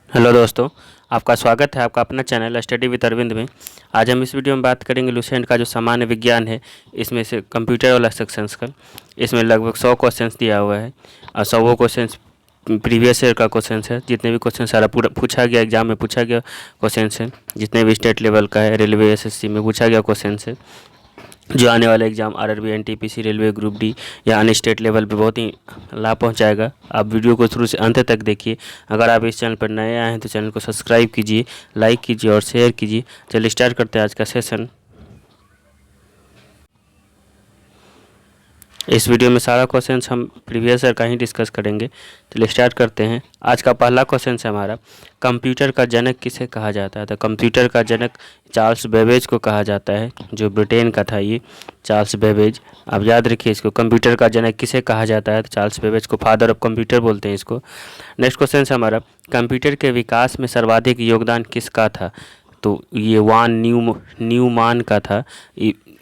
Hello दोस्तों, आपका स्वागत है आपका अपना चैनल स्टडी विद अरविंद में। आज हम इस वीडियो में बात करेंगे लुसेंट का जो सामान्य विज्ञान है, इसमें से कंप्यूटर वाला सेक्शंस का। इसमें लगभग 100 क्वेश्चंस दिया हुआ है और 100 क्वेश्चंस प्रीवियस ईयर का क्वेश्चंस है। जितने भी क्वेश्चन सारा पूरा पूछा गया, एग्जाम में पूछा गया क्वेश्चंस है, जितने भी स्टेट लेवल का है, रेलवे एसएससी में पूछा गया क्वेश्चंस है, जो आने वाले exam RRB NTPC railway group D या अन्य स्टेट लेवल पे बहुत ही लाभ पहुंचाएगा। आप वीडियो को शुरू से अंत तक देखिए। अगर आप इस चैनल पर नए आए हैं तो चैनल को सब्सक्राइब कीजिए, लाइक कीजिए और शेयर कीजिए। चलिए स्टार्ट करते हैं आज का सेशन। इस वीडियो में सारा क्वेश्चंस हम प्रीवियस ईयर का ही डिस्कस करेंगे। चलिए स्टार्ट करते हैं। आज का पहला क्वेश्चन है हमारा, कंप्यूटर का जनक किसे कहा जाता है। तो कंप्यूटर का जनक चार्ल्स बेबेज को कहा जाता है, जो ब्रिटेन का था ये चार्ल्स बेबेज। आप याद रखिए इसको, कंप्यूटर का जनक किसे कहा जाता है तो चार्ल्स बेबेज को फादर ऑफ कंप्यूटर बोलते हैं इसको। नेक्स्ट क्वेश्चन है हमारा, कंप्यूटर के विकास में सर्वाधिक योगदान किसका था। तो ये वान न्यूमान का था।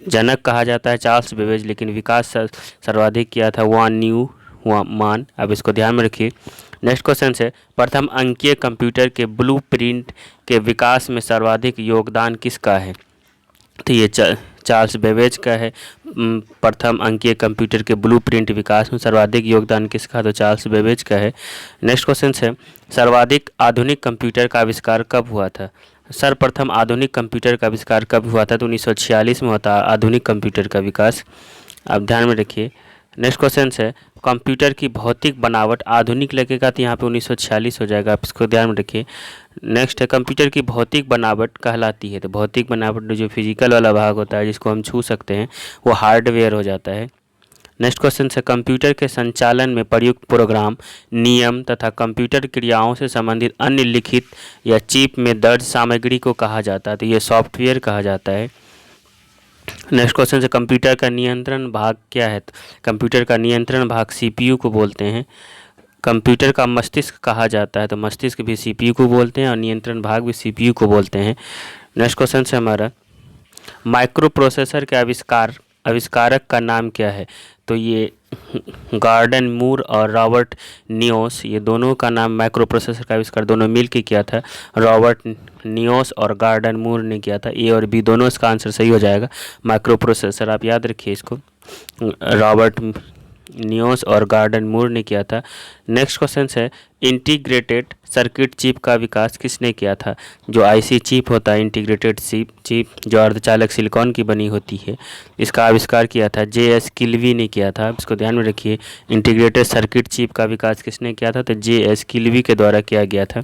जनक कहा जाता है चार्ल्स बेबेज, लेकिन विकास सर्वाधिक किया था वान न्यूमान। अब इसको ध्यान में रखिए। नेक्स्ट क्वेश्चन है, प्रथम अंकीय कंप्यूटर के ब्लूप्रिंट के विकास में सर्वाधिक योगदान किसका है। तो ये चार्ल्स बेबेज का है। प्रथम अंकीय कंप्यूटर के ब्लूप्रिंट विकास में सर्वाधिक योगदान किसका, तो चार्ल्स बेबेज का है। नेक्स्ट क्वेश्चन है, सर्वाधिक आधुनिक कंप्यूटर का आविष्कार कब हुआ था। सर्वप्रथम आधुनिक कंप्यूटर का आविष्कार कब हुआ था, तो 1946 में होता आधुनिक कंप्यूटर का विकास। आप ध्यान में रखिए। नेक्स्ट क्वेश्चन है, कंप्यूटर की भौतिक बनावट आधुनिक लगेगा तो यहाँ पे 1946 हो जाएगा, आप इसको ध्यान में रखिए। नेक्स्ट है, कंप्यूटर की भौतिक बनावट कहलाती है। तो भौतिक बनावट जो फिजिकल वाला भाग होता है जिसको हम छू सकते हैं वो हार्डवेयर हो जाता है। नेक्स्ट क्वेश्चन है, कंप्यूटर के संचालन में प्रयुक्त प्रोग्राम, नियम तथा कंप्यूटर क्रियाओं से संबंधित अन्य लिखित या चिप में दर्ज सामग्री को कहा जाता है। तो ये सॉफ्टवेयर कहा जाता है। नेक्स्ट क्वेश्चन है, कंप्यूटर का नियंत्रण भाग क्या है। कंप्यूटर का नियंत्रण भाग सीपीयू को बोलते हैं। कंप्यूटर का मस्तिष्क कहा जाता है, तो मस्तिष्क भी सीपीयू को बोलते हैं और नियंत्रण भाग भी सीपीयू को बोलते हैं। नेक्स्ट क्वेश्चन है हमारा, माइक्रो प्रोसेसर के आविष्कारक का नाम क्या है। तो ये गॉर्डन मूर और रॉबर्ट नियोस, ये दोनों का नाम माइक्रो प्रोसेसर का आविष्कार दोनों मिल के किया था। रॉबर्ट नियोस और गॉर्डन मूर ने किया था। ए और बी दोनों इसका आंसर सही हो जाएगा। माइक्रो प्रोसेसर आप याद रखिए इसको, रॉबर्ट नियोस और गॉर्डन मूर ने किया था। नेक्स्ट क्वेश्चन है, इंटीग्रेटेड सर्किट चिप का विकास किसने किया था। जो आईसी चिप होता है, इंटीग्रेटेड चिप जो अर्धचालक सिलिकॉन की बनी होती है, इसका आविष्कार किया था जेएस किल्वी ने किया था। इसको ध्यान में रखिए। इंटीग्रेटेड सर्किट चिप का विकास किसने किया था, तो जेएस किल्वी के द्वारा किया गया था।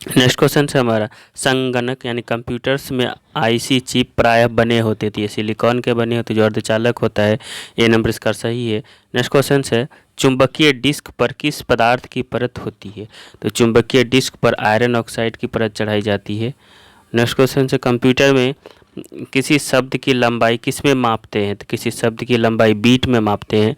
नेक्स्ट क्वेश्चन है हमारा, संगणक यानी कंप्यूटर्स में आईसी चिप प्रायः बने होते थे, ये सिलिकॉन के बने होते जो अर्धचालक होता है। ये नंबर इसका सही है। नेक्स्ट क्वेश्चन है, चुंबकीय डिस्क पर किस पदार्थ की परत होती है। तो चुंबकीय डिस्क पर आयरन ऑक्साइड की परत चढ़ाई जाती है। नेक्स्ट क्वेश्चन है, कंप्यूटर में किसी शब्द की लंबाई किस में मापते हैं। तो किसी शब्द की लंबाई बीट में मापते हैं,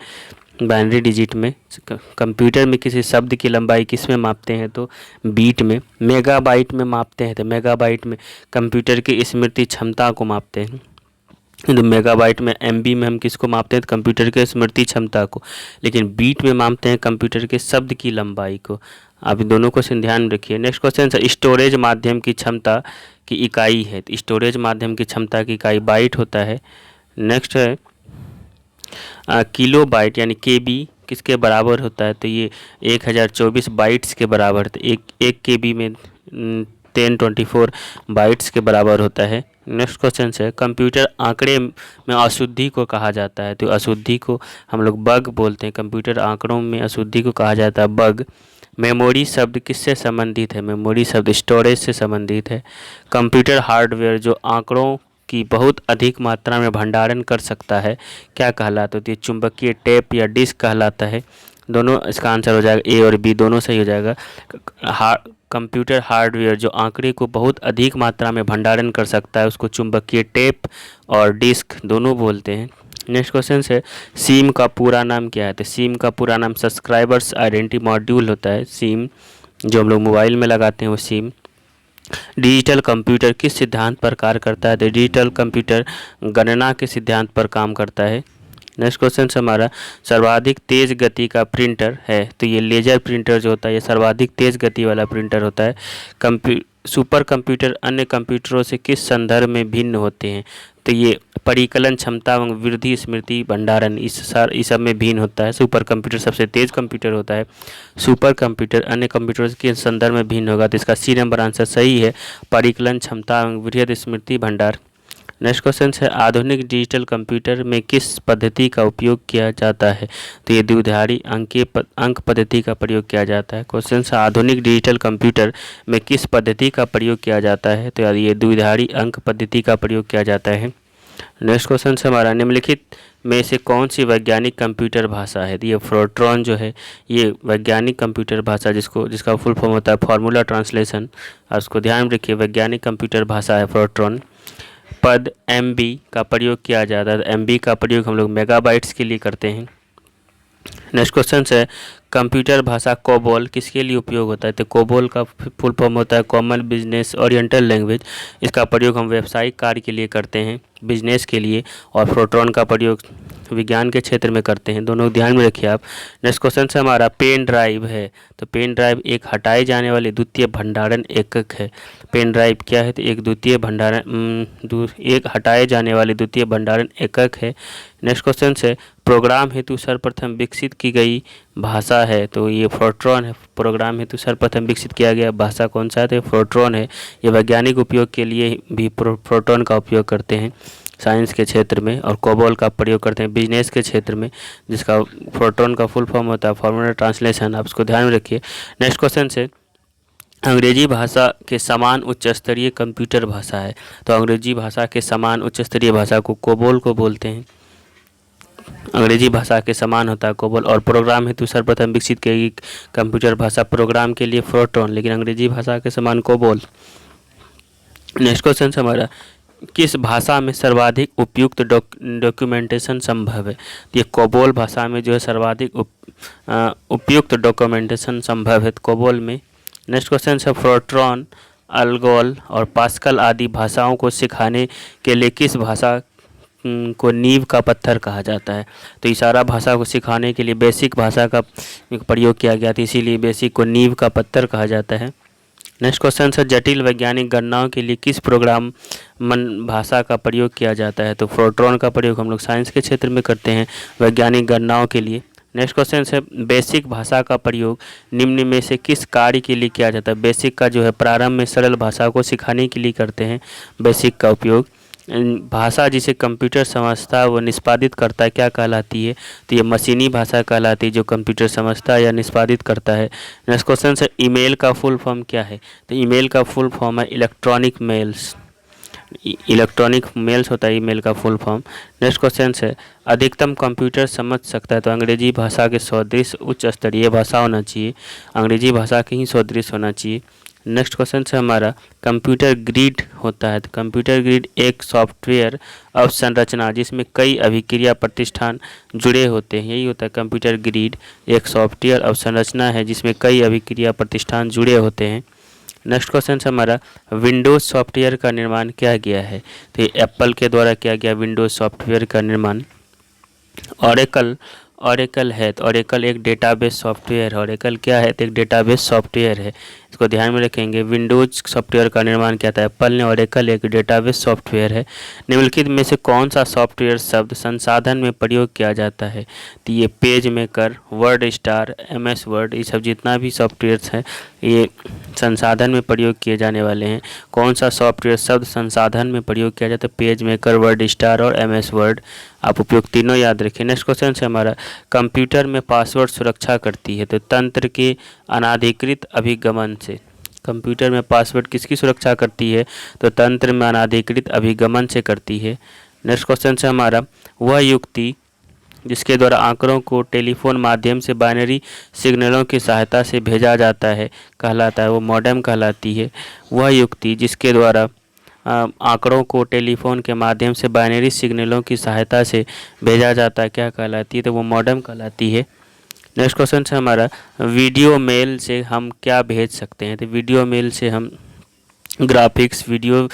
बाइनरी डिजिट में। कंप्यूटर में किसी शब्द की लंबाई किस में मापते हैं, तो बीट में। मेगाबाइट में मापते हैं, तो मेगाबाइट में कंप्यूटर की स्मृति क्षमता को मापते हैं। तो मेगाबाइट में, एमबी में हम किसको मापते हैं, तो कंप्यूटर के स्मृति क्षमता को। लेकिन बीट में मापते हैं कंप्यूटर के शब्द की लंबाई को। आप दोनों क्वेश्चन ध्यान में रखिए। नेक्स्ट क्वेश्चन है, स्टोरेज माध्यम की क्षमता की इकाई है। तो स्टोरेज माध्यम की क्षमता की इकाई बाइट होता है। नेक्स्ट है, किलो बाइट यानी केबी किसके बराबर होता है। तो ये 1024 बाइट्स के बराबर। तो एक केबी में 1024 बाइट्स के बराबर होता है। नेक्स्ट क्वेश्चन है, कंप्यूटर आंकड़े में अशुद्धि को कहा जाता है। तो अशुद्धि को हम लोग बग बोलते हैं। कंप्यूटर आंकड़ों में अशुद्धि को कहा जाता है बग। मेमोरी शब्द किससे संबंधित है। मेमोरी शब्द स्टोरेज से संबंधित है। कंप्यूटर हार्डवेयर जो आंकड़ों की बहुत अधिक मात्रा में भंडारण कर सकता है क्या कहलाता है। तो ये चुंबकीय टेप या डिस्क कहलाता है। दोनों इसका आंसर हो जाएगा, ए और बी दोनों सही हो जाएगा। कंप्यूटर हार्डवेयर जो आंकड़े को बहुत अधिक मात्रा में भंडारण कर सकता है उसको चुंबकीय टेप और डिस्क दोनों बोलते हैं। नेक्स्ट क्वेश्चन है, सिम का पूरा नाम क्या है। तो सिम का पूरा नाम सब्सक्राइबर्स आइडेंटिटी मॉड्यूल होता है। सिम जो हम लोग मोबाइल में लगाते हैं वो सिम। डिजिटल कंप्यूटर किस सिद्धांत पर कार्य करता है। तो डिजिटल कंप्यूटर गणना के सिद्धांत पर काम करता है। नेक्स्ट क्वेश्चन से हमारा सर्वाधिक तेज गति का प्रिंटर है, तो ये लेजर प्रिंटर जो होता है ये सर्वाधिक तेज गति वाला प्रिंटर होता है। सुपर कंप्यूटर अन्य कंप्यूटरों से किस संदर्भ में भिन्न होते हैं, तो ये परिकलन क्षमता एवं वृद्धि स्मृति भंडारण इस सब में भिन्न होता है। सुपर कंप्यूटर सबसे तेज कंप्यूटर होता है। सुपर कंप्यूटर अन्य कंप्यूटरों के संदर्भ में भिन्न होगा, तो इसका सी नंबर आंसर सही है, परिकलन क्षमता एवं वृद्धि स्मृति भंडार। नेक्स्ट क्वेश्चन है आधुनिक डिजिटल कंप्यूटर में किस पद्धति का उपयोग किया जाता है, तो ये द्विआधारी अंक पद्धति का प्रयोग किया जाता है। क्वेश्चन है आधुनिक डिजिटल कंप्यूटर में किस पद्धति का प्रयोग किया जाता है, तो ये द्विआधारी अंक पद्धति का प्रयोग किया जाता है। नेक्स्ट क्वेश्चन है हमारा निम्नलिखित में से कौन सी वैज्ञानिक कंप्यूटर भाषा है, तो ये फोर्ट्रॉन जो है ये वैज्ञानिक कंप्यूटर भाषा जिसका फुल फॉर्म होता है फॉर्मूला ट्रांसलेशन, और उसको ध्यान में रखिए वैज्ञानिक कंप्यूटर भाषा है फोर्ट्रॉन। पद MB का प्रयोग किया जाता है, MB का प्रयोग हम लोग मेगाबाइट्स के लिए करते हैं। नेक्स्ट क्वेश्चन है कंप्यूटर भाषा कोबोल किसके लिए उपयोग होता है, तो कोबोल का फुल फॉर्म होता है कॉमन बिजनेस ओरिएंटल लैंग्वेज। इसका प्रयोग हम व्यावसायिक कार्य के लिए करते हैं, बिजनेस के लिए, और फोर्ट्रॉन का प्रयोग विज्ञान के क्षेत्र में करते हैं। दोनों ध्यान में रखिए आप। नेक्स्ट क्वेश्चन से हमारा पेन ड्राइव है, तो पेन ड्राइव एक हटाए जाने वाले द्वितीय भंडारण एकक है। पेन ड्राइव क्या है, तो एक हटाए जाने वाले द्वितीय भंडारण एकक है। नेक्स्ट क्वेश्चन से प्रोग्राम हेतु सर्वप्रथम विकसित की गई भाषा है, तो ये फोर्ट्रॉन है। प्रोग्राम हेतु सर्वप्रथम विकसित किया गया भाषा कौन सा है, तो फोर्ट्रॉन है। ये वैज्ञानिक उपयोग के लिए भी फोर्ट्रॉन का उपयोग करते हैं साइंस के क्षेत्र में, और कोबोल का प्रयोग करते हैं बिजनेस के क्षेत्र में, जिसका फोर्ट्रॉन का फुल फॉर्म होता है फॉर्मूला ट्रांसलेशन। आप इसको ध्यान में रखिए। नेक्स्ट क्वेश्चन से अंग्रेजी भाषा के समान उच्च स्तरीय कंप्यूटर भाषा है, तो अंग्रेजी भाषा के समान उच्च स्तरीय भाषा को कोबोल को बोलते हैं। अंग्रेजी भाषा के समान होता है कोबोल, और प्रोग्राम हेतु सर्वप्रथम विकसित की गई कंप्यूटर भाषा प्रोग्राम के लिए फोर्ट्रॉन, लेकिन अंग्रेजी भाषा के समान कोबोल। नेक्स्ट क्वेश्चन से हमारा किस भाषा में सर्वाधिक उपयुक्त डॉक्यूमेंटेशन संभव है, ये कोबोल भाषा में जो है सर्वाधिक उपयुक्त डॉक्यूमेंटेशन संभव है कोबोल में। नेक्स्ट क्वेश्चन है फोर्ट्रॉन, अल्गोल और पास्कल आदि भाषाओं को सिखाने के लिए किस भाषा को नींव का पत्थर कहा जाता है, तो इशारा भाषा को सिखाने के लिए बेसिक भाषा का प्रयोग किया गया था, इसीलिए बेसिक को नींव का पत्थर कहा जाता है। नेक्स्ट क्वेश्चन है जटिल वैज्ञानिक गणनाओं के लिए किस प्रोग्राम भाषा का प्रयोग किया जाता है, तो फोर्ट्रॉन का प्रयोग हम लोग साइंस के क्षेत्र में करते हैं वैज्ञानिक गणनाओं के लिए। नेक्स्ट क्वेश्चन है बेसिक भाषा का प्रयोग निम्न में से किस कार्य के लिए किया जाता है, बेसिक का जो है प्रारंभ में सरल भाषा को सिखाने के लिए करते हैं बेसिक का उपयोग। भाषा जिसे कंप्यूटर समझता है वो निष्पादित करता है क्या कहलाती है, तो ये मशीनी भाषा कहलाती है जो कंप्यूटर समझता है या निष्पादित करता है। नेक्स्ट क्वेश्चन है ईमेल का फुल फॉर्म क्या है, तो ईमेल का फुल फॉर्म है इलेक्ट्रॉनिक मेल्स। इलेक्ट्रॉनिक मेल्स होता है ईमेल का फुल फॉर्म। नेक्स्ट क्वेश्चन है अधिकतम कंप्यूटर समझ सकता है, तो अंग्रेजी भाषा के सदृश उच्च स्तरीय भाषा होना चाहिए, अंग्रेजी भाषा के ही सदृश होना चाहिए। नेक्स्ट क्वेश्चन है हमारा कंप्यूटर ग्रिड होता है, तो कंप्यूटर ग्रिड एक सॉफ्टवेयर अवसंरचना जिसमें कई अभिक्रिया प्रतिष्ठान जुड़े होते हैं, यही होता है कंप्यूटर ग्रिड, एक सॉफ्टवेयर अवसंरचना है जिसमें कई अभिक्रिया प्रतिष्ठान जुड़े होते हैं। नेक्स्ट क्वेश्चन है हमारा विंडोज़ सॉफ्टवेयर का निर्माण किया गया है, तो ये एप्पल के द्वारा किया गया विंडोज़ सॉफ्टवेयर का निर्माण। ऑरेकल है, तो ऑरेकल एक डेटाबेस सॉफ्टवेयर है। ऑरेकल क्या है, तो एक डेटाबेस सॉफ्टवेयर है, इसको ध्यान में रखेंगे। विंडोज सॉफ्टवेयर का निर्माण किया था एप्पल ने, ऑरेकल एक डेटाबेस सॉफ्टवेयर है। निम्नलिखित में से कौन सा सॉफ्टवेयर शब्द संसाधन में प्रयोग किया जाता है, तो ये page maker, word star, MS word, ये सब जितना भी सॉफ्टवेयर्स हैं ये संसाधन में प्रयोग किए जाने वाले हैं। कौन सा सॉफ्टवेयर शब्द संसाधन में प्रयोग किया जाता है, पेज मेकर, वर्ड स्टार और MS वर्ड, आप उपयोग तीनों याद रखें। नेक्स्ट क्वेश्चन है हमारा कंप्यूटर में पासवर्ड सुरक्षा करती है, तो तंत्र के अनाधिकृत अभिगमन से। कंप्यूटर में पासवर्ड किसकी सुरक्षा करती है, तो तंत्र में अनाधिकृत अभिगमन से करती है। नेक्स्ट क्वेश्चन है हमारा वह युक्ति जिसके द्वारा आंकड़ों को टेलीफोन माध्यम से बाइनरी सिग्नलों की सहायता से भेजा जाता है कहलाता है, वो मॉडेम कहलाती है। वह युक्ति जिसके द्वारा आंकड़ों को टेलीफोन के माध्यम से बाइनरी सिग्नलों की सहायता से भेजा जाता है क्या कहलाती है, तो वो मॉडेम कहलाती है। नेक्स्ट क्वेश्चन है हमारा वीडियो मेल से हम क्या भेज सकते हैं, तो वीडियो मेल से हम graphics, video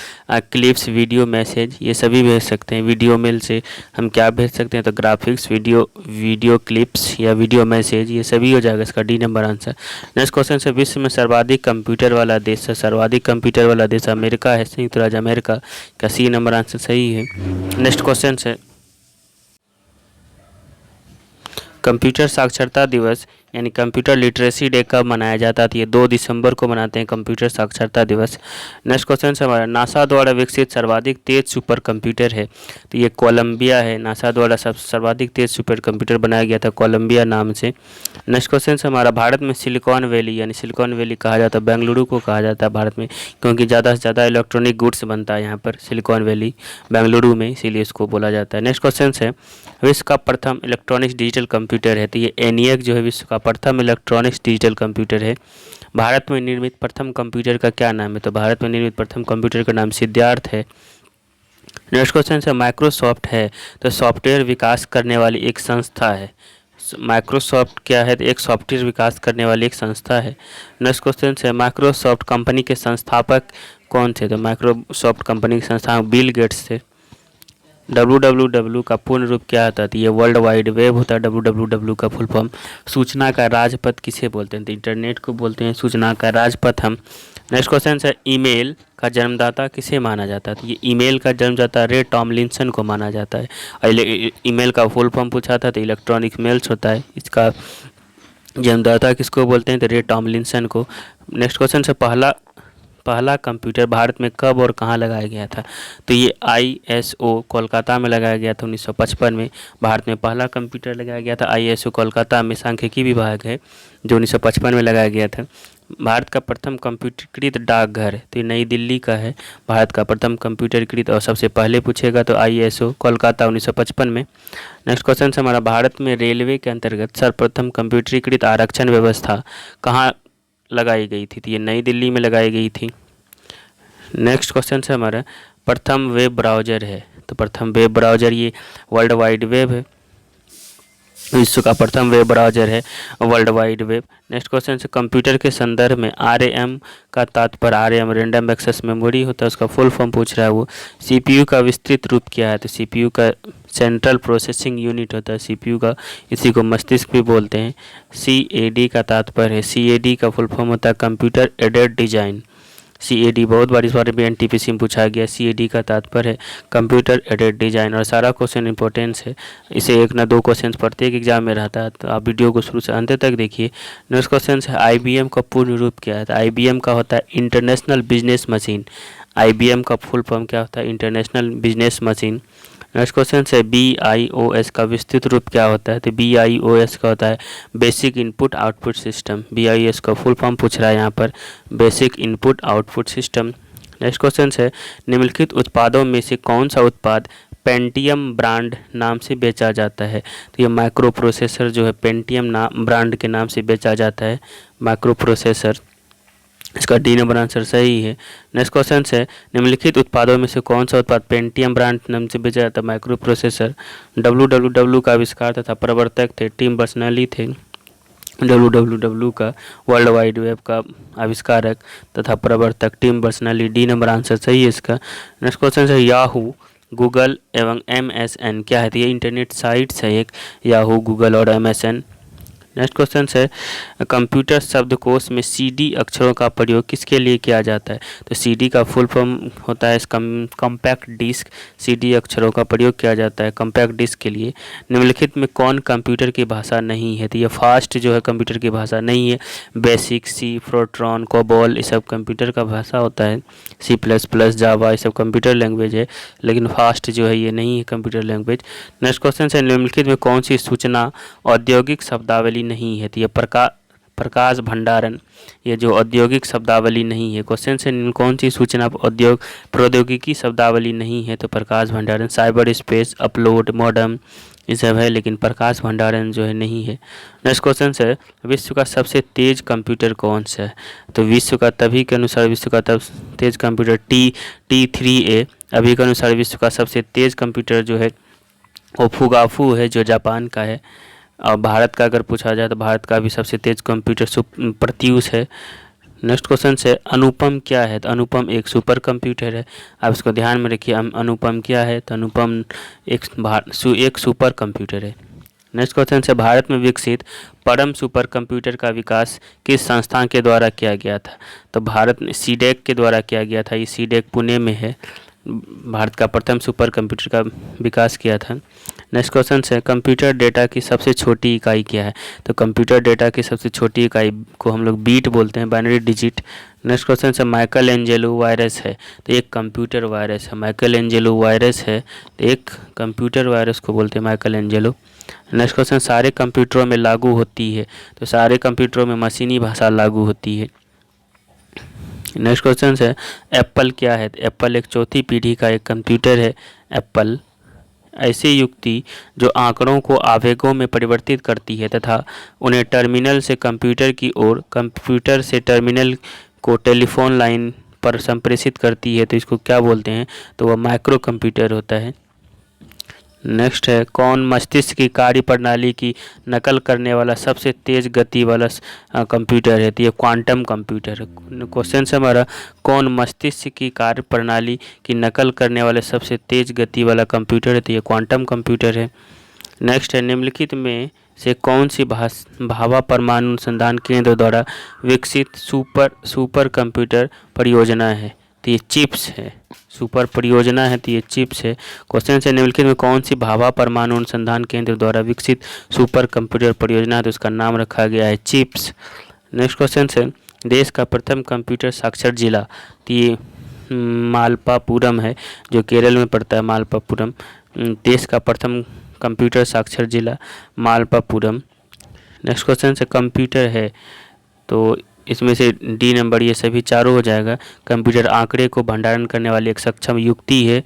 clips, video message, ये सभी भेज सकते हैं। वीडियो मेल से हम क्या भेज सकते हैं, तो ग्राफिक्स, वीडियो क्लिप्स या वीडियो मैसेज, ये सभी हो जाएगा इसका D number answer. Next question है, विश्व में सर्वाधिक कंप्यूटर वाला देश है। सर्वाधिक कंप्यूटर वाला देश अमेरिका है, संयुक्त राज्य अमेरिका का सी नंबर आंसर सही है। नेक्स्ट क्वेश्चन है, कंप्यूटर साक्षरता दिवस यानी कंप्यूटर लिटरेसी डे कब मनाया जाता है, तो ये 2 दिसंबर को मनाते हैं कंप्यूटर साक्षरता दिवस। नेक्स्ट क्वेश्चन है हमारा, नासा द्वारा विकसित सर्वाधिक तेज सुपर कंप्यूटर है, तो ये कोलंबिया है। नासा द्वारा सर्वाधिक तेज सुपर कंप्यूटर बनाया गया था कोलंबिया नाम से। नेक्स्ट क्वेश्चन है हमारा, भारत में सिलिकॉन वैली यानी सिलिकॉन वैली कहा जाता है, बेंगलुरु को कहा जाता है भारत में, क्योंकि ज़्यादा से ज़्यादा इलेक्ट्रॉनिक गुड्स बनता है यहाँ पर सिलिकॉन वैली बेंगलुरु में, इसीलिए इसको बोला जाता है। नेक्स्ट क्वेश्चन है, विश्व का प्रथम इलेक्ट्रॉनिक्स डिजिटल कंप्यूटर है, तो ये ENIAC जो है विश्व का प्रथम इलेक्ट्रॉनिक्स डिजिटल कंप्यूटर है। भारत में निर्मित प्रथम कंप्यूटर का क्या नाम है, तो भारत में निर्मित प्रथम कंप्यूटर का नाम सिद्धार्थ है। नेक्स्ट क्वेश्चन है, माइक्रोसॉफ्ट है तो सॉफ्टवेयर विकास करने वाली एक संस्था है। माइक्रोसॉफ्ट क्या है, तो एक सॉफ्टवेयर विकास करने वाली एक संस्था है। नेक्स्ट क्वेश्चन है, माइक्रोसॉफ्ट कंपनी के संस्थापक कौन थे, तो माइक्रोसॉफ्ट कंपनी के संस्थापक बिल गेट्स थे। www का पूर्ण रूप क्या होता है, तो ये वर्ल्ड वाइड वेब होता है। www का फुल फॉर्म। सूचना का राजपथ किसे बोलते हैं, तो इंटरनेट को बोलते हैं सूचना का राजपथ हम। नेक्स्ट क्वेश्चन है, ईमेल का जन्मदाता किसे माना जाता है, तो ये ईमेल का जन्मदाता रे टॉमलिंसन को माना जाता है। और ईमेल का फुल फॉर्म पूछा था तो इलेक्ट्रॉनिक मेल्स होता है, इसका जन्मदाता किसको बोलते हैं, तो रे टॉमलिंसन को। नेक्स्ट क्वेश्चन है, पहला कंप्यूटर भारत में कब और कहाँ लगाया गया था, तो ये ISO कोलकाता में लगाया गया था 1955 में। भारत में पहला कंप्यूटर लगाया गया था ISO कोलकाता में, सांख्यिकी विभाग है जो 1955 में लगाया गया था। भारत का प्रथम कंप्यूटरीकृत डाकघर है, तो ये नई दिल्ली का है भारत का प्रथम कंप्यूटरीकृत, और सबसे पहले पूछेगा तो ISO कोलकाता 1955 में। नेक्स्ट क्वेश्चन है हमारा, भारत में रेलवे के अंतर्गत सर्वप्रथम कंप्यूटरीकृत आरक्षण व्यवस्था कहाँ लगाई गई थी, तो ये नई दिल्ली में लगाई गई थी। नेक्स्ट क्वेश्चन है हमारा, प्रथम वेब ब्राउज़र है, तो प्रथम वेब ब्राउज़र ये वर्ल्ड वाइड वेब है, विश्व का प्रथम वेब ब्राउज़र है world wide web. Next question है, कंप्यूटर के संदर्भ में RAM का तात्पर्य, RAM रैंडम एक्सेस मेमोरी होता है, उसका फुल फॉर्म पूछ रहा है वो। CPU का विस्तृत रूप क्या है, तो CPU का सेंट्रल प्रोसेसिंग यूनिट होता है CPU का, इसी को मस्तिष्क भी बोलते हैं। CAD का तात्पर्य है, CAD का फुल फॉर्म होता है कंप्यूटर एडेड डिजाइन। CAD बहुत बार इस बारे में NTPC में पूछा गया। CAD का तात्पर्य है कंप्यूटर एडेड डिजाइन, और सारा क्वेश्चन इंपॉर्टेंस है, इसे 1 ना 2 क्वेश्चन प्रत्येक एग्जाम में रहता है, तो आप वीडियो को शुरू से अंत तक देखिए। नेक्स्ट क्वेश्चन है, IBM का पूर्ण रूप क्या है, तो IBM का होता है इंटरनेशनल बिजनेस मशीन। IBM का फुल फॉर्म क्या होता है, international business machine. Next question है, BIOS का विस्तृत रूप क्या होता है, तो BIOS का होता है basic input output system. BIOS का फुल फॉर्म पूछ रहा है यहाँ पर, basic input output system. Next question है, निम्नलिखित उत्पादों में से कौन सा उत्पाद पेंटियम ब्रांड नाम से बेचा जाता है, तो ये माइक्रो प्रोसेसर जो है पेंटियम नाम ब्रांड के नाम से बेचा जाता है, माइक्रो प्रोसेसर, इसका D नंबर आंसर सही है। नेक्स्ट क्वेश्चन है, निम्नलिखित उत्पादों में से कौन सा उत्पाद पेंटियम ब्रांड नाम से बेचा जाता है, माइक्रो प्रोसेसर। www का आविष्कार तथा प्रवर्तक थे टिम बर्नर्स-ली थे। www का वर्ल्ड वाइड वेब का आविष्कारक तथा प्रवर्तक Tim Berners-Lee, D number answer सही है इसका। नेक्स्ट क्वेश्चन है, याहू, गूगल एवं MSN क्या है, तो ये इंटरनेट साइट्स है एक, याहू, गूगल और MSN। नेक्स्ट क्वेश्चन है, कंप्यूटर शब्दकोश में CD अक्षरों का प्रयोग किसके लिए किया जाता है, तो CD का फुल फॉर्म होता है कॉम्पैक्ट डिस्क। CD अक्षरों का प्रयोग किया जाता है कॉम्पैक्ट डिस्क के लिए। निम्नलिखित में कौन कंप्यूटर की भाषा नहीं है, तो ये फास्ट जो है कंप्यूटर की भाषा नहीं है। बेसिक, C, फोर्ट्रॉन, कोबॉल, ये सब कंप्यूटर का भाषा होता है। C++, जावा, ये सब कंप्यूटर लैंग्वेज है, लेकिन फास्ट जो है ये नहीं है कंप्यूटर लैंग्वेज। नेक्स्ट क्वेश्चन है, निम्नलिखित में कौन सी सूचना औद्योगिक शब्दावली नहीं है, तो ये प्रकाश भंडारण, ये जो औद्योगिक शब्दावली नहीं है। क्वेश्चन से कौन सी सूचना प्रौद्योगिकी शब्दावली नहीं है, तो प्रकाश भंडारण। साइबर स्पेस, अपलोड, मॉडम, ये सब है, लेकिन प्रकाश भंडारण जो है नहीं है। नेक्स्ट क्वेश्चन है, विश्व का सबसे तेज कंप्यूटर कौन सा है, तो विश्व का तभी के अनुसार विश्व का तेज कंप्यूटर T3A, अभी के अनुसार विश्व का सबसे तेज कंप्यूटर जो है वो फुगाफू है जो जापान का है। और भारत का अगर पूछा जाए तो भारत का भी सबसे तेज कंप्यूटर प्रत्यूष है। नेक्स्ट क्वेश्चन से अनुपम क्या है? तो अनुपम एक सुपर कंप्यूटर है। आप इसको ध्यान में रखिए, अनुपम क्या है? तो अनुपम एक सुपर कंप्यूटर है। नेक्स्ट क्वेश्चन से भारत में विकसित परम सुपर कंप्यूटर का विकास किस संस्थान के द्वारा किया गया था? तो भारत में सीडेक के द्वारा किया गया था। ये सीडेक पुणे में है। भारत का प्रथम सुपर कंप्यूटर का विकास किया था। नेक्स्ट क्वेश्चन है कंप्यूटर डेटा की सबसे छोटी इकाई क्या है? तो कंप्यूटर डेटा की सबसे छोटी इकाई को हम लोग बीट बोलते हैं, बाइनरी डिजिट। नेक्स्ट क्वेश्चन है माइकल एंजेलो वायरस है, तो एक कंप्यूटर वायरस है। माइकल एंजेलो वायरस है तो एक कंप्यूटर वायरस को बोलते हैं माइकल एंजेलो। नेक्स्ट क्वेश्चन सारे कंप्यूटरों में लागू होती है? तो सारे कंप्यूटरों में मशीनी भाषा लागू होती है। नेक्स्ट क्वेश्चन है एप्पल क्या है? तो एप्पल एक चौथी पीढ़ी का एक कंप्यूटर है। एप्पल ऐसी युक्ति जो आंकड़ों को आवेगों में परिवर्तित करती है तथा उन्हें टर्मिनल से कंप्यूटर की ओर, कंप्यूटर से टर्मिनल को टेलीफोन लाइन पर संप्रेषित करती है, तो इसको क्या बोलते हैं? तो वह माइक्रो कंप्यूटर होता है। नेक्स्ट है कौन मस्तिष्क की कार्य प्रणाली की नकल करने वाला सबसे तेज गति वाला कंप्यूटर है? तो ये क्वांटम कंप्यूटर है। क्वेश्चन है हमारा कौन मस्तिष्क की कार्य प्रणाली की नकल करने वाला सबसे तेज गति वाला कंप्यूटर है? तो ये क्वांटम कंप्यूटर है। नेक्स्ट है निम्नलिखित में से कौन सी भाभा परमाणु अनुसंधान केंद्र द्वारा विकसित सुपर कंप्यूटर परियोजना है? तो ये चिप्स है। सुपर परियोजना है तो ये चिप्स है। क्वेश्चन है निम्नलिखित में कौन सी भाभा परमाणु अनुसंधान केंद्र द्वारा विकसित सुपर कंप्यूटर परियोजना है? तो उसका नाम रखा गया है चिप्स। नेक्स्ट क्वेश्चन है देश का प्रथम कंप्यूटर साक्षर जिला? तो ये मालप्पुरम है, जो केरल में पड़ता है। मालप्पुरम देश का प्रथम कंप्यूटर साक्षर जिला मालप्पुरम। नेक्स्ट क्वेश्चन से कंप्यूटर है तो इसमें से डी नंबर ये सभी चारों हो जाएगा। कंप्यूटर आंकड़े को भंडारण करने वाली एक सक्षम युक्ति है।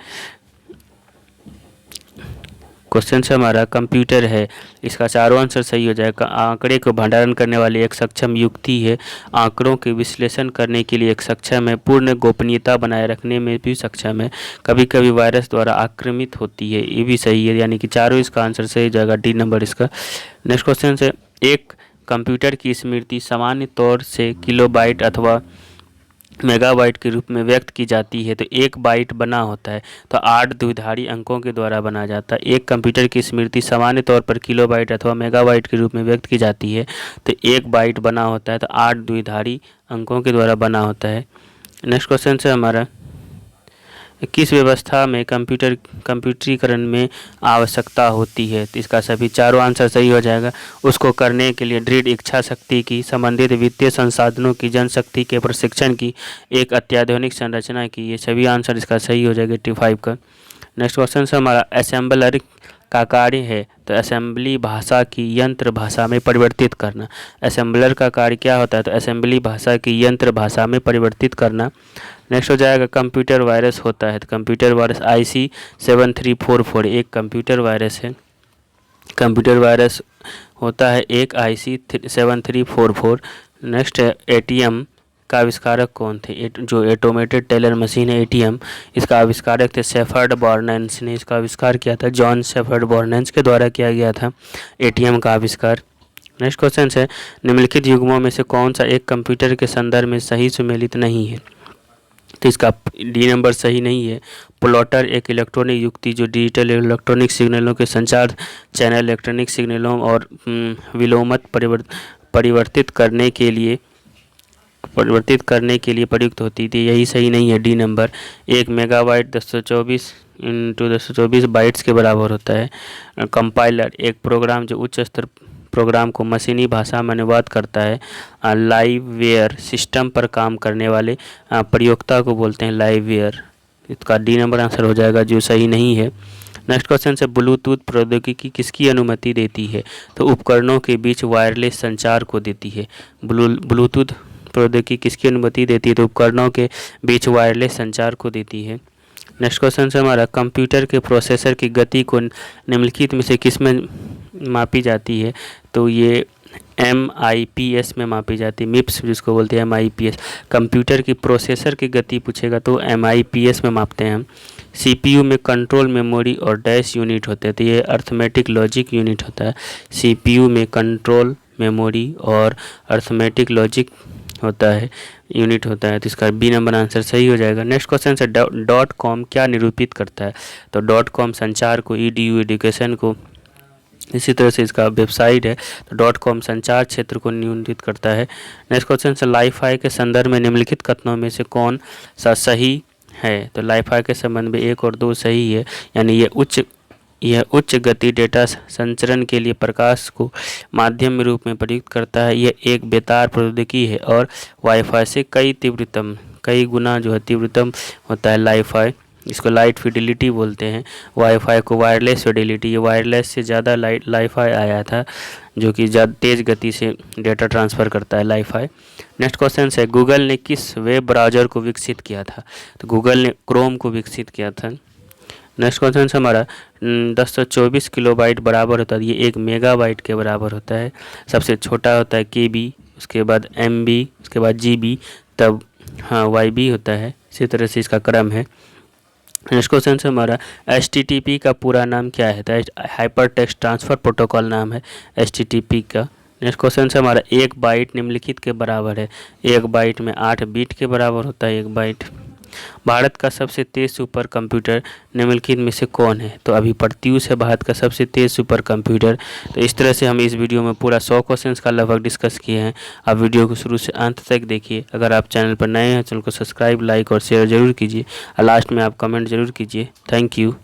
क्वेश्चन से हमारा कंप्यूटर है, इसका चारों आंसर सही हो जाएगा। आंकड़े को भंडारण करने वाली एक सक्षम युक्ति है। आंकड़ों के विश्लेषण करने के लिए एक सक्षम है। पूर्ण गोपनीयता बनाए रखने में भी सक्षम है। कभी कभी वायरस द्वारा आक्रमित होती है, ये भी सही है। यानी कि चारों इसका आंसर सही हो जाएगा, डी नंबर इसका। नेक्स्ट क्वेश्चन से एक कंप्यूटर की स्मृति सामान्य तौर से किलोबाइट अथवा मेगाबाइट के रूप में व्यक्त की जाती है। तो एक बाइट बना होता है तो 8 द्विधारी अंकों के द्वारा बना जाता है। एक कंप्यूटर की स्मृति सामान्य तौर पर किलोबाइट अथवा मेगाबाइट के रूप में व्यक्त की जाती है तो एक बाइट बना होता है तो 8 द्विधारी अंकों के द्वारा बना होता है। नेक्स्ट क्वेश्चन से हमारा किस व्यवस्था में कंप्यूटरीकरण में आवश्यकता होती है? तो इसका सभी चारों आंसर सही हो जाएगा। उसको करने के लिए दृढ़ इच्छा शक्ति की, संबंधित वित्तीय संसाधनों की, जनशक्ति के प्रशिक्षण की, एक अत्याधुनिक संरचना की, ये सभी आंसर इसका सही हो जाएगा 85 का। नेक्स्ट क्वेश्चन से हमारा असेंबलर का कार्य है? तो असेंबली भाषा की यंत्र भाषा में परिवर्तित करना। असेंबलर का कार्य क्या होता है? तो असेंबली भाषा की यंत्र भाषा में परिवर्तित करना। नेक्स्ट हो जाएगा कंप्यूटर वायरस होता है तो कंप्यूटर वायरस IC7344 एक कंप्यूटर वायरस है। कंप्यूटर वायरस होता है एक IC7344। नेक्स्ट है ATM का आविष्कारक कौन थे? जो ऑटोमेटेड टेलर मशीन है ATM, इसका आविष्कारक थे शेफर्ड बर्नेंस ने इसका आविष्कार किया था। जॉन शेफर्ड बर्नेंस के द्वारा किया गया था ATM का आविष्कार। नेक्स्ट क्वेश्चन है निम्नलिखित युग्मों में से कौन सा एक कंप्यूटर के संदर्भ में सही सुमेलित नहीं है? तो इसका डी नंबर सही नहीं है। प्लॉटर एक इलेक्ट्रॉनिक युक्ति जो डिजिटल इलेक्ट्रॉनिक सिग्नलों के संचार चैनल इलेक्ट्रॉनिक सिग्नलों और विलोमत परिवर्तित करने के लिए प्रयुक्त होती थी, यही सही नहीं है, डी नंबर। 1 मेगाबाइट 1024 × 1024 बाइट्स के बराबर होता है। कंपाइलर एक प्रोग्राम जो उच्च स्तर प्रोग्राम को मशीनी भाषा में अनुवाद करता है। लाइववेयर सिस्टम पर काम करने वाले प्रयोक्ता को बोलते हैं लाइववेयर। इसका डी नंबर आंसर हो जाएगा, जो सही नहीं है। नेक्स्ट क्वेश्चन से ब्लूटूथ प्रौद्योगिकी किसकी अनुमति देती है? तो उपकरणों के बीच वायरलेस संचार को देती है। ब्लूटूथ प्रौद्योगिकी किसकी अनुमति देती है? तो उपकरणों के बीच वायरलेस संचार को देती है। नेक्स्ट क्वेश्चन से हमारा कंप्यूटर के प्रोसेसर की गति को निम्नलिखित में से किस में मापी जाती है? तो ये MIPS में मापी जाती है। MIPS जिसको बोलते हैं MIPS। कंप्यूटर की प्रोसेसर की गति पूछेगा तो MIPS में मापते हैं हम। CPU में कंट्रोल मेमोरी और डैश यूनिट होते हैं, तो ये अर्थमेटिक लॉजिक यूनिट होता है। CPU में कंट्रोल मेमोरी और अर्थमेटिक लॉजिक होता है, यूनिट होता है, तो इसका बी नंबर आंसर सही हो जाएगा। नेक्स्ट क्वेश्चन है डॉट कॉम क्या निरूपित करता है? तो डॉट कॉम संचार को, ईडीयू एजुकेशन को, इसी तरह से इसका वेबसाइट है। तो डॉट कॉम संचार क्षेत्र को निरूपित करता है। नेक्स्ट क्वेश्चन है लाइफाई के संदर्भ में निम्नलिखित कथनों में से कौन सा सही है? तो लाइफाई के संबंध में 1 और 2 सही है, यानी यह उच्च गति डेटा संचरण के लिए प्रकाश को माध्यम के रूप में प्रयुक्त करता है। यह एक बेतार प्रौद्योगिकी है और वाईफाई से कई गुना जो है तीव्रतम होता है लाइफाई। इसको लाइट फिडिलिटी बोलते हैं। वाईफाई को वायरलेस फिडिलिटी, ये वायरलेस से ज़्यादा लाइफाई आया था जो कि ज़्यादा तेज़ गति से डेटा ट्रांसफ़र करता है लाइफाई। नेक्स्ट क्वेश्चन है गूगल ने किस वेब ब्राउज़र को विकसित किया था? तो गूगल ने क्रोम को विकसित किया था। नेक्स्ट क्वेश्चन है हमारा 1024 किलोबाइट बराबर होता है, ये 1 मेगाबाइट के बराबर होता है। सबसे छोटा होता है केबी, उसके बाद एमबी, उसके बाद जीबी, तब वाईबी होता है। इसी तरह से इसका क्रम है। नेक्स्ट क्वेश्चन है हमारा HTTP का पूरा नाम क्या है? तो हाइपर टेक्स्ट ट्रांसफ़र प्रोटोकॉल नाम है HTTP का। नेक्स्ट क्वेश्चन है हमारा 1 बाइट निम्नलिखित के बराबर है? 1 बाइट में 8 बिट के बराबर होता है 1 बाइट। भारत का सबसे तेज़ सुपर कंप्यूटर निम्नलिखित में से कौन है? तो अभी प्रत्यूष है भारत का सबसे तेज़ सुपर कंप्यूटर। तो इस तरह से हम इस वीडियो में पूरा 100 क्वेश्चंस का लगभग डिस्कस किए हैं। आप वीडियो को शुरू से अंत तक देखिए। अगर आप चैनल पर नए हैं चैनल को सब्सक्राइब, लाइक और शेयर जरूर कीजिए और लास्ट में आप कमेंट जरूर कीजिए। Thank you.